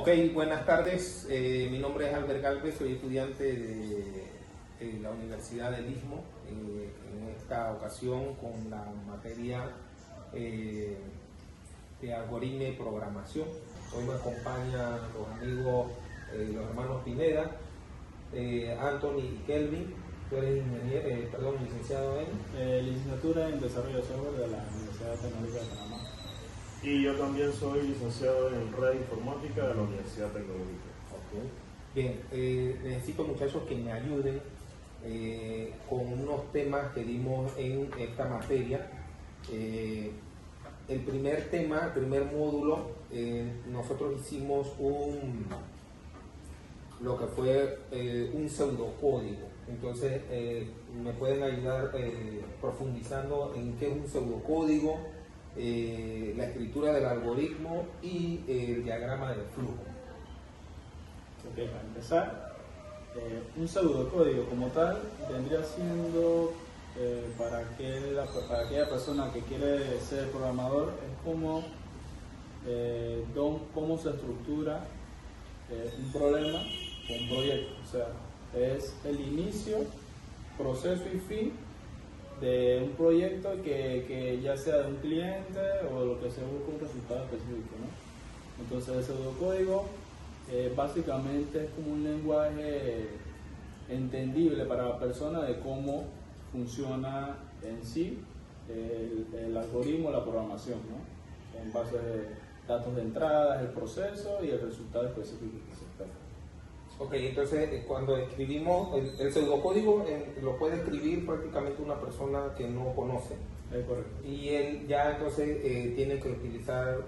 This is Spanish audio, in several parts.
Ok, buenas tardes. Mi nombre es Albert Galvez, soy estudiante de la Universidad del Istmo. En esta ocasión con la materia de algoritmo y programación. Hoy me acompañan los amigos, los hermanos Pineda, Anthony y Kelvin. Tú eres licenciado en licenciatura en Desarrollo de Software de la Universidad Tecnológica de Panamá. Y yo también soy licenciado en Red Informática de la Universidad Tecnológica. Okay. Bien, necesito, muchachos, que me ayuden con unos temas que dimos en esta materia. El primer tema, el primer módulo, nosotros hicimos lo que fue un pseudocódigo. Entonces, me pueden ayudar profundizando en qué es un pseudocódigo, la escritura del algoritmo y el diagrama del flujo. Ok, para empezar, un pseudocódigo como tal vendría siendo para aquella persona que quiere ser programador, es como cómo se estructura un problema o un proyecto. O sea, es el inicio, proceso y fin de un proyecto que ya sea de un cliente o lo que se busca un resultado específico, ¿no? Entonces el pseudocódigo básicamente es como un lenguaje entendible para la persona de cómo funciona en sí el algoritmo, la programación, ¿no? En base a datos de entrada, el proceso y el resultado específico que se espera. Ok, entonces cuando escribimos el pseudocódigo lo puede escribir prácticamente una persona que no conoce. Es correcto. Y él ya entonces tiene que utilizar,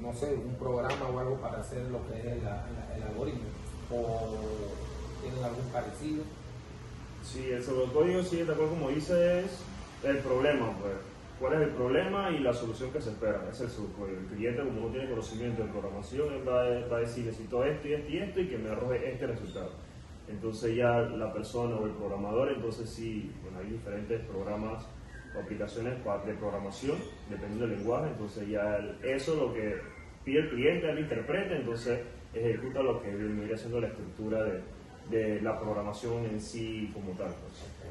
no sé, un programa o algo para hacer lo que es el algoritmo. ¿O tienen algún parecido? Sí, el pseudocódigo, sí, de acuerdo como dice, es el problema, pues. ¿Cuál es el problema y la solución que se espera? Es el pseudocódigo. El cliente, como no tiene conocimiento de programación, él va a decir, necesito esto y esto y esto y que me arroje este resultado. Entonces ya la persona o el programador, entonces sí, bueno, hay diferentes programas o aplicaciones de programación, dependiendo del lenguaje, entonces ya eso es lo que pide el cliente, él interpreta, entonces ejecuta lo que vendría siendo la estructura de la programación en sí como tal, pues,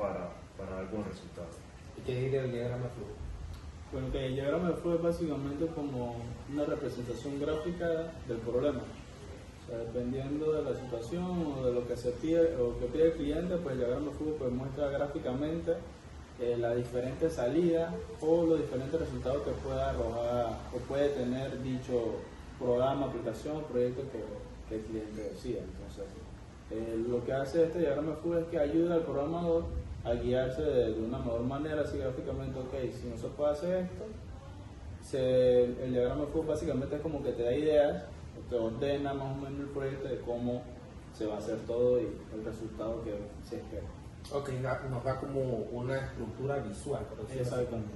para algún resultado. ¿Y qué es el diagrama de flujo? Bueno, que el diagrama de flujo es básicamente como una representación gráfica del problema. O sea, dependiendo de la situación o de lo que se pide o que pide el cliente, pues el diagrama de flujo pues muestra gráficamente las diferentes salidas o los diferentes resultados que pueda arrojar o puede tener dicho programa, aplicación o proyecto que el cliente decida. Entonces, lo que hace este diagrama de flujo es que ayuda al programador a guiarse de una mejor manera, así gráficamente, ok, si no se puede hacer esto, el diagrama de flujo básicamente es como que te da ideas, o te ordena más o menos el proyecto de cómo se va a hacer todo y el resultado que se espera. Ok, nos da como una estructura visual, por decirlo así. Exactamente.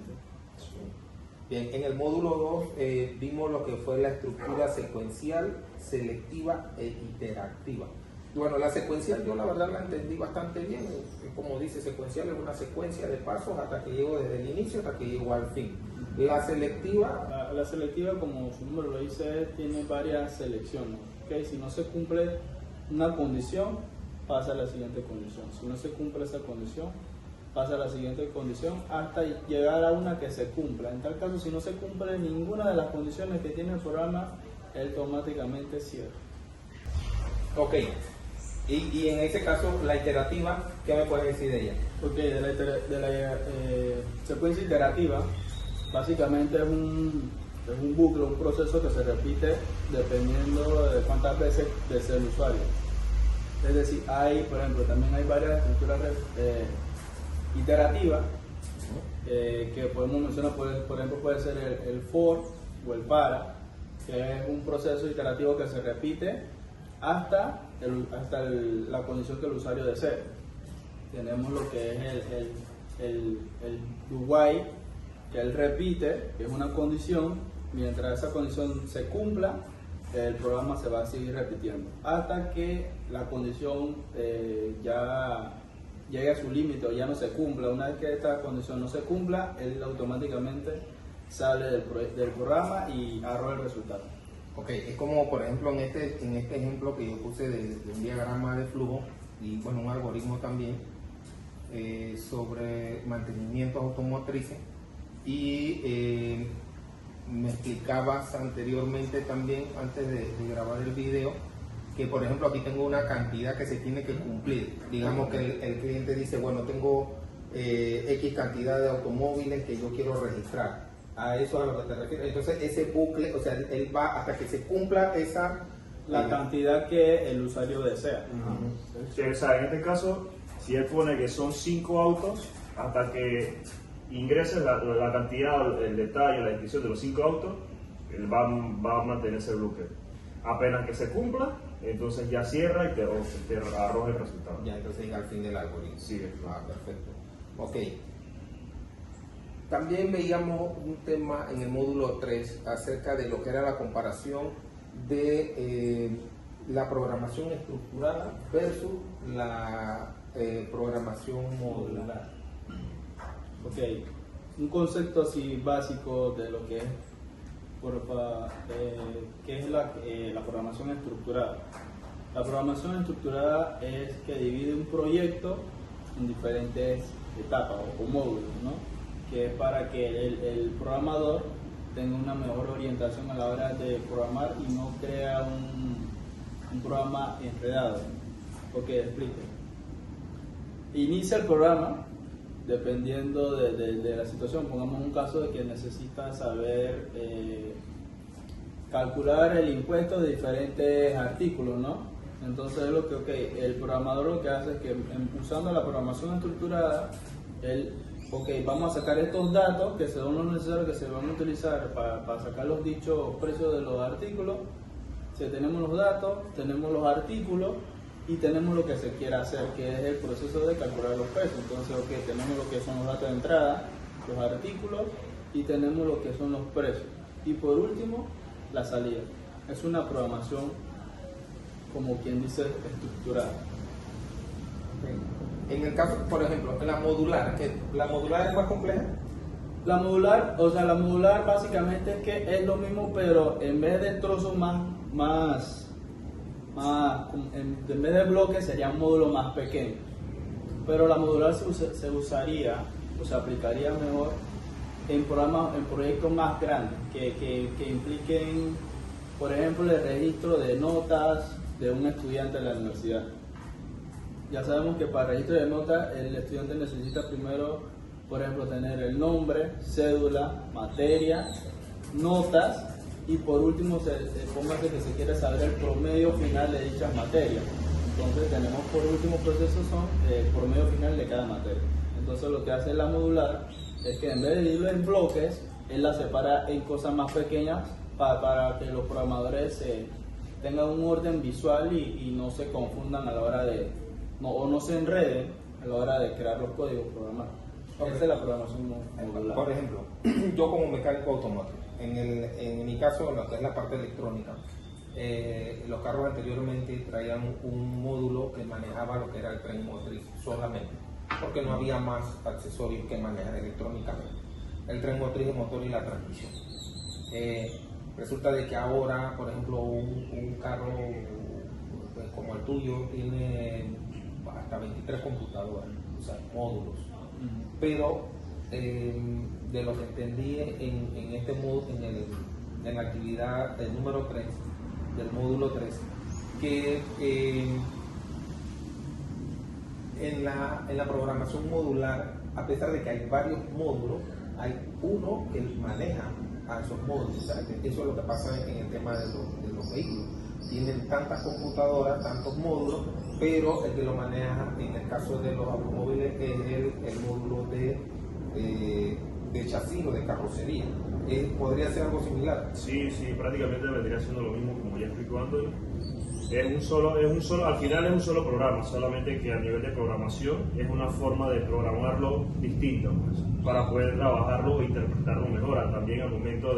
Bien, en el módulo 2 vimos lo que fue la estructura secuencial, selectiva e iterativa. Y bueno, la secuencial yo la verdad la entendí bastante bien. Como dice, secuencial es una secuencia de pasos hasta que llego desde el inicio hasta que llego al fin. La selectiva... La selectiva, como su nombre lo dice, tiene varias selecciones. ¿Okay? Si no se cumple una condición, pasa a la siguiente condición. Si no se cumple esa condición, pasa a la siguiente condición hasta llegar a una que se cumpla. En tal caso, si no se cumple ninguna de las condiciones que tiene el programa, él automáticamente cierra. Ok. Y en ese caso, la iterativa, ¿qué me puedes decir de ella? Ok, de la secuencia iterativa, básicamente es un bucle, un proceso que se repite dependiendo de cuántas veces desea el usuario. Es decir, por ejemplo, también hay varias estructuras iterativas que podemos mencionar, por ejemplo, puede ser el for o el para, que es un proceso iterativo que se repite hasta la condición que el usuario desee. Tenemos lo que es el do while, que él repite, que es una condición, mientras esa condición se cumpla, el programa se va a seguir repitiendo hasta que la condición ya llegue a su límite o ya no se cumpla. Una vez que esta condición no se cumpla, él automáticamente sale del programa y arroja el resultado. Ok, es como por ejemplo en este ejemplo que yo puse de un diagrama de flujo y bueno, un algoritmo también sobre mantenimientos automotrices y me explicabas anteriormente también, antes de grabar el video, que por ejemplo aquí tengo una cantidad que se tiene que cumplir. Digamos que el cliente dice, bueno, tengo X cantidad de automóviles que yo quiero registrar. A eso es a lo que te refieres. Entonces ese bucle, o sea, él va hasta que se cumpla esa... La cantidad que el usuario desea. Sí, o sea, en este caso, si él pone que son 5 autos, hasta que ingrese la cantidad, el detalle, la descripción de los 5 autos, él va a mantener ese bloque. Apenas que se cumpla, entonces ya cierra y te arroja el resultado. Ya, entonces llega al fin del algoritmo. Sí, Perfecto. Ok. También veíamos un tema en el módulo 3 acerca de lo que era la comparación de la programación estructurada versus la programación modular. Ok, un concepto así básico de lo que es, que es la programación estructurada. La programación estructurada es que divide un proyecto en diferentes etapas o módulos, ¿no? Que es para que el programador tenga una mejor orientación a la hora de programar y no crea un programa enredado. Ok, explico. Inicia el programa dependiendo de la situación. Pongamos un caso de que necesita saber calcular el impuesto de diferentes artículos, ¿no? Entonces el programador lo que hace es que usando la programación estructurada, vamos a sacar estos datos que son los necesarios que se van a utilizar para sacar los dichos precios de los artículos. Si tenemos los datos, tenemos los artículos y tenemos lo que se quiere hacer, que es el proceso de calcular los precios. Entonces, tenemos lo que son los datos de entrada, los artículos y tenemos lo que son los precios. Y por último, la salida. Es una programación, como quien dice, estructurada. En el caso, por ejemplo, la modular es más compleja. La modular básicamente es que es lo mismo, pero en vez de trozos en vez de bloques sería un módulo más pequeño. Pero la modular se usaría o se aplicaría mejor en proyectos más grandes que impliquen, por ejemplo, el registro de notas de un estudiante de la universidad. Ya sabemos que para el registro de notas el estudiante necesita primero, por ejemplo, tener el nombre, cédula, materia, notas y por último póngase que se quiere saber el promedio final de dichas materias. Entonces tenemos por último proceso son el promedio final de cada materia. Entonces lo que hace la modular es que en vez de dividirlo en bloques, él la separa en cosas más pequeñas para que los programadores tengan un orden visual y no se confundan a la hora no se enreden a la hora de crear los códigos programados. Okay. Esa es la programación modular. Por ejemplo, yo como mecánico automotriz, en mi caso, lo que es la parte electrónica, los carros anteriormente traían un módulo que manejaba lo que era el tren motriz solamente, porque no había más accesorios que manejar electrónicamente. El tren motriz, el motor y la transmisión. Resulta de que ahora, por ejemplo, un carro pues, como el tuyo tiene hasta 23 computadoras, o sea, módulos. Pero de lo que entendí en este módulo, en la actividad del número 3, del módulo 3, que en la programación modular, a pesar de que hay varios módulos, hay uno que maneja a esos módulos. O sea, que eso es lo que pasa en el tema de los vehículos. Tienen tantas computadoras, tantos módulos, pero el que lo maneja en el caso de los automóviles es el módulo de chasis o de carrocería. ¿Podría ser algo similar? Sí, prácticamente vendría siendo lo mismo, como ya explicó Anthony. Al final es un solo programa, solamente que a nivel de programación es una forma de programarlo distinta, pues, para poder trabajarlo e interpretarlo mejor. También al momento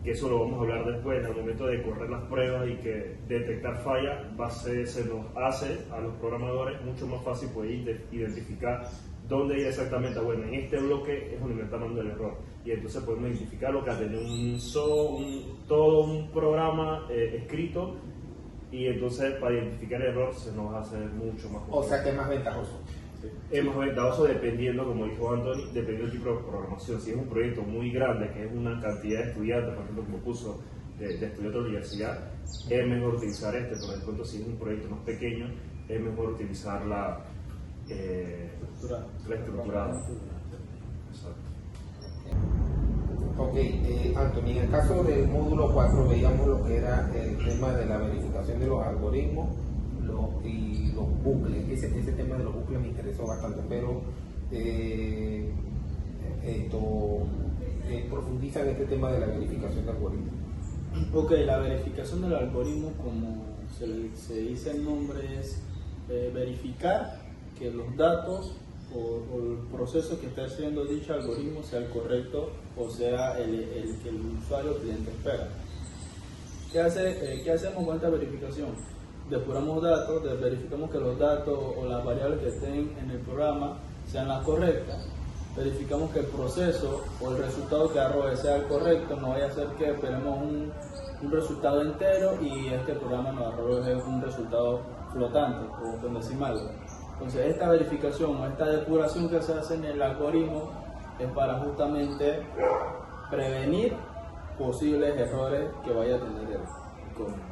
que eso lo vamos a hablar después, al momento de correr las pruebas y que detectar fallas, se nos hace a los programadores mucho más fácil poder identificar dónde ir exactamente. Bueno, en este bloque es donde me está dando el error. Y entonces podemos identificar lo que ha tenido todo un programa escrito. Y entonces para identificar el error se nos va a hacer mucho más complicado. O sea que es más ventajoso. Sí. Es más ventajoso dependiendo, como dijo Anthony, dependiendo del tipo de programación. Si es un proyecto muy grande, que es una cantidad de estudiantes, por ejemplo, como puso, de estudiantes de la universidad, es mejor utilizar pero de pronto si es un proyecto más pequeño, es mejor utilizar la estructurada. Exacto. Ok, Anthony, en el caso del módulo 4 veíamos lo que era el tema de la verificación de los algoritmos y los bucles. Ese tema de los bucles me interesó bastante, pero profundiza en este tema de la verificación de algoritmos. Ok, la verificación del algoritmo, como se dice el nombre, es verificar que los datos o el proceso que está haciendo dicho algoritmo sea el correcto o sea el que el usuario o cliente espera. ¿Qué hacemos con esta verificación? Depuramos datos, verificamos que los datos o las variables que estén en el programa sean las correctas, verificamos que el proceso o el resultado que arroje sea el correcto, no vaya a ser que esperemos un resultado entero y este programa nos arroje un resultado flotante o con decimales. Entonces esta verificación o esta depuración que se hace en el algoritmo es para justamente prevenir posibles errores que vaya a tener el código.